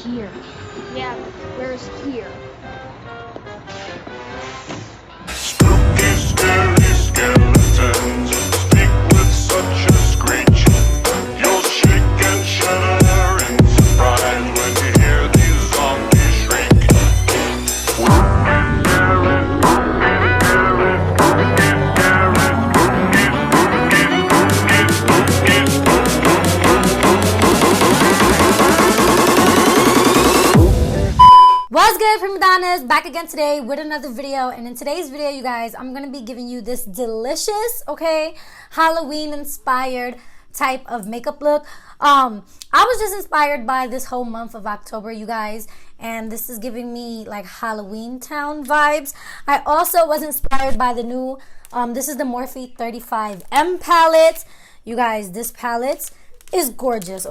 here. Yeah, where's here? Spooky, scary skeletons speak with such a screech. You'll shake and shudder in surprise when you hear these zombies shriek. Spooky, scary, spooky, scary, spooky, spooky, spooky, What's good, prima donnas? Back again today with another video, and in today's video, you guys, I'm gonna be giving you this delicious, Halloween inspired type of makeup look. I was just inspired by this whole month of October, you guys, and this is giving me like HalloweenTown vibes. I also was inspired by the new this is the Morphe 35M palette. You guys, this palette is gorgeous.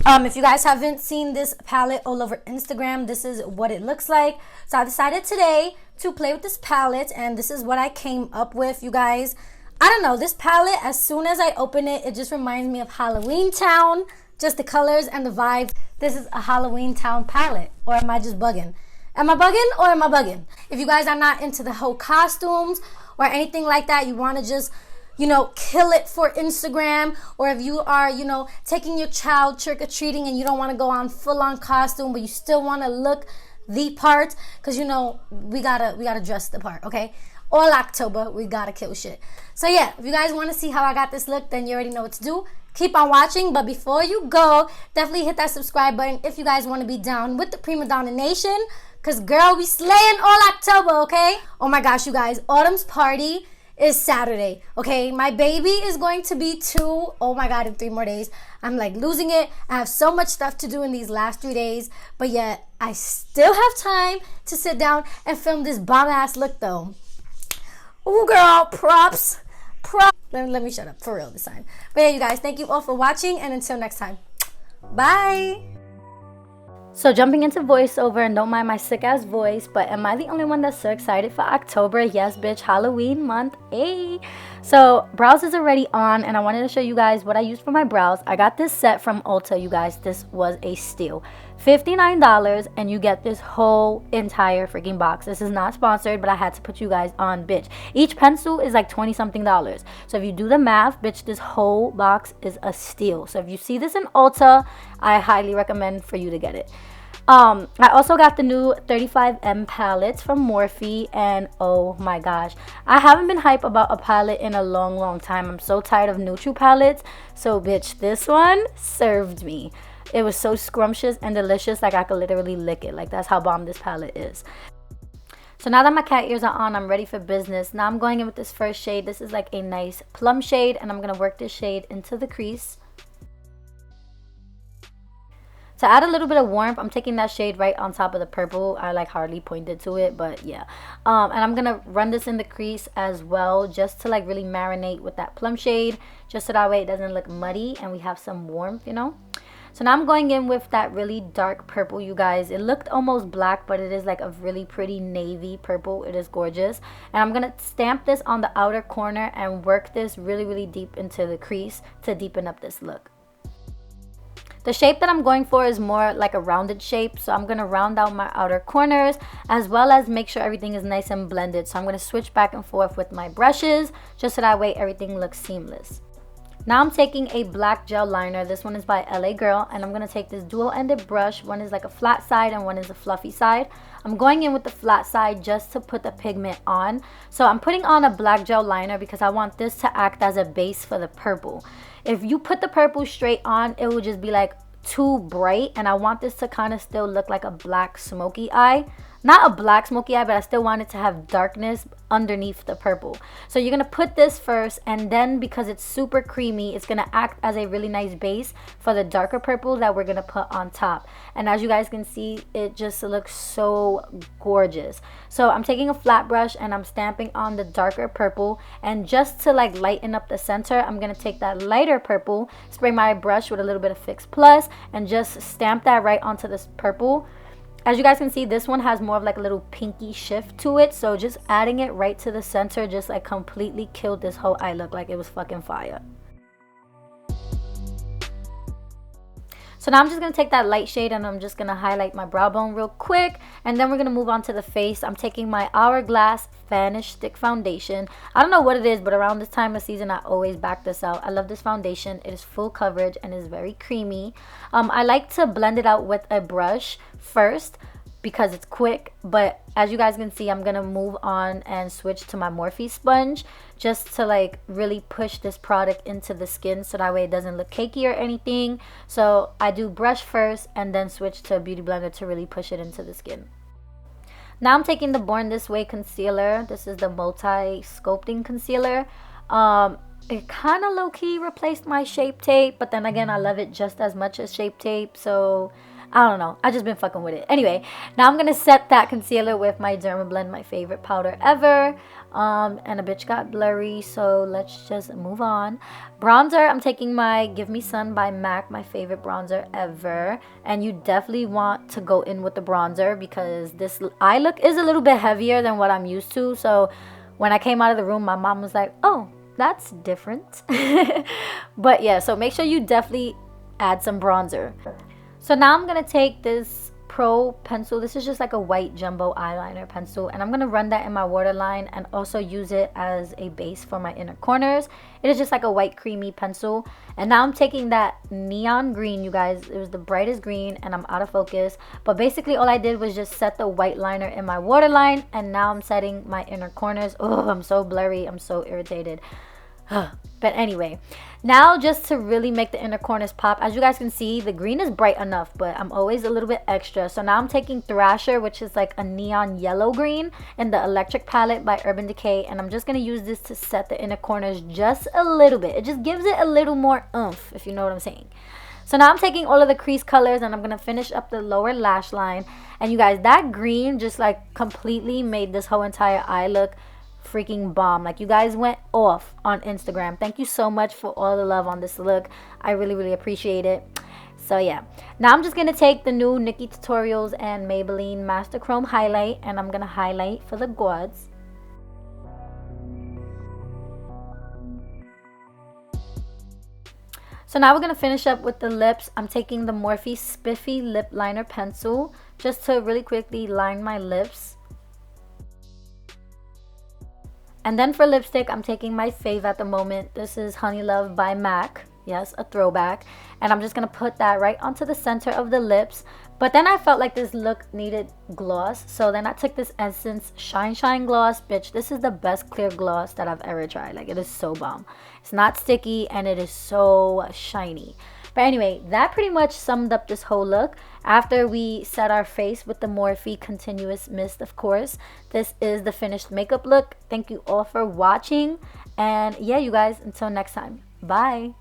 If you guys haven't seen this palette all over Instagram, this is what it looks like. So I decided today to play with this palette, and this is what I came up with, you guys. I don't know, this palette, as soon as I open it, it just reminds me of HalloweenTown. Just the colors and the vibes. This is a HalloweenTown palette. Or am I just bugging? Am I bugging or am I bugging? If you guys are not into the whole costumes or anything like that, you want to just, kill it for Instagram, or if you are, taking your child trick-or-treating and you don't want to go on full-on costume, but you still want to look the part, because, we gotta dress the part, okay? All October, we gotta kill shit. So, yeah, if you guys want to see how I got this look, then you already know what to do. Keep on watching, but before you go, definitely hit that subscribe button if you guys want to be down with the Prima Donna Nation, because, girl, we slaying all October, okay? Oh, my gosh, you guys, Autumn's party is Saturday, okay? My baby is going to be 2, oh my God, in 3 more days. I'm like losing it. I have so much stuff to do in these last 3 days, but yet I still have time to sit down and film this bomb-ass look though. Ooh, girl, props. Let me shut up for real this time. But yeah, you guys, thank you all for watching, and until next time, bye. So jumping into voiceover, and don't mind my sick ass voice, but am I the only one that's so excited for October? Yes, bitch, Halloween month. Hey. So brows is already on, and I wanted to show you guys what I used for my brows. I got this set from Ulta, you guys. This was a steal. $59, and you get this whole entire freaking box. This is not sponsored, but I had to put you guys on, bitch. Each pencil is like 20 something dollars. So if you do the math, bitch, this whole box is a steal. So if you see this in Ulta, I highly recommend for you to get it. I also got the new 35M palettes from Morphe, and oh my gosh, I haven't been hype about a palette in a long time. I'm so tired of neutral palettes. So bitch, this one served me. It was so scrumptious and delicious, like I could literally lick it. Like, that's how bomb this palette is. So now that my cat ears are on, I'm ready for business. Now I'm going in with this first shade. This is like a nice plum shade, and I'm going to work this shade into the crease. To add a little bit of warmth, I'm taking that shade right on top of the purple. I like hardly pointed to it, but yeah. And I'm going to run this in the crease as well, just to like really marinate with that plum shade, just so that way it doesn't look muddy and we have some warmth, So now I'm going in with that really dark purple, you guys. It looked almost black, but it is like a really pretty navy purple. It is gorgeous. And I'm going to stamp this on the outer corner and work this really deep into the crease to deepen up this look. The shape that I'm going for is more like a rounded shape, so I'm going to round out my outer corners as well as make sure everything is nice and blended. So I'm going to switch back and forth with my brushes just so that way everything looks seamless. Now I'm taking a black gel liner. This one is by LA Girl, and I'm going to take this dual-ended brush. One is like a flat side and one is a fluffy side. I'm going in with the flat side just to put the pigment on. So I'm putting on a black gel liner because I want this to act as a base for the purple. If you put the purple straight on, it will just be like too bright, and I want this to kind of still look like a black smoky eye. Not a black smoky eye, but I still want it to have darkness underneath the purple. So you're going to put this first, and then because it's super creamy, it's going to act as a really nice base for the darker purple that we're going to put on top. And as you guys can see, it just looks so gorgeous. So I'm taking a flat brush and I'm stamping on the darker purple, and just to like lighten up the center, I'm going to take that lighter purple, spray my brush with a little bit of Fix Plus, and just stamp that right onto this purple. As you guys can see, this one has more of like a little pinky shift to it, so just adding it right to the center just like completely killed this whole eye look. Like, it was fucking fire. So now I'm just going to take that light shade and I'm just going to highlight my brow bone real quick. And then we're going to move on to the face. I'm taking my Hourglass Vanish Stick Foundation. I don't know what it is, but around this time of season, I always back this out. I love this foundation. It is full coverage and is very creamy. I like to blend it out with a brush first because it's quick, but as you guys can see, I'm gonna move on and switch to my Morphe sponge just to like really push this product into the skin so that way it doesn't look cakey or anything. So I do brush first and then switch to a beauty blender to really push it into the skin. Now I'm taking the Born This Way concealer. This is the multi-sculpting concealer. It kind of low-key replaced my Shape Tape, but then again, I love it just as much as Shape Tape, so I don't know. I just been fucking with it. Anyway, now I'm going to set that concealer with my Dermablend, my favorite powder ever. And a bitch got blurry, so let's just move on. Bronzer, I'm taking my Give Me Sun by MAC, my favorite bronzer ever. And you definitely want to go in with the bronzer because this eye look is a little bit heavier than what I'm used to. So when I came out of the room, my mom was like, oh, that's different. But yeah, so make sure you definitely add some bronzer. So now I'm going to take this Pro pencil. This is just like a white jumbo eyeliner pencil. And I'm going to run that in my waterline and also use it as a base for my inner corners. It is just like a white creamy pencil. And now I'm taking that neon green, you guys. It was the brightest green and I'm out of focus. But basically all I did was just set the white liner in my waterline. And now I'm setting my inner corners. Oh, I'm so blurry. I'm so irritated. But anyway, now just to really make the inner corners pop, as you guys can see, the green is bright enough, but I'm always a little bit extra. So now I'm taking Thrasher, which is like a neon yellow green in the Electric palette by Urban Decay, and I'm just going to use this to set the inner corners just a little bit. It just gives it a little more oomph, if you know what I'm saying. So now I'm taking all of the crease colors and I'm going to finish up the lower lash line. And you guys, that green just like completely made this whole entire eye look freaking bomb. Like, you guys went off on Instagram. Thank you so much for all the love on this look. I really appreciate it. So yeah, now I'm just gonna take the new nikkitutorials and Maybelline Master Chrome highlight and I'm gonna highlight for the gods. So now we're gonna finish up with the lips. I'm taking the Morphe Spiffy lip liner pencil just to really quickly line my lips. And then for lipstick, I'm taking my fave at the moment. This is Honey Love by MAC. Yes, a throwback. And I'm just going to put that right onto the center of the lips. But then I felt like this look needed gloss. So then I took this Essence Shine Shine Gloss. Bitch, this is the best clear gloss that I've ever tried. Like, it is so bomb. It's not sticky and it is so shiny. But anyway, that pretty much summed up this whole look. After we set our face with the Morphe Continuous Mist, of course, this is the finished makeup look. Thank you all for watching. And yeah, you guys, until next time. Bye.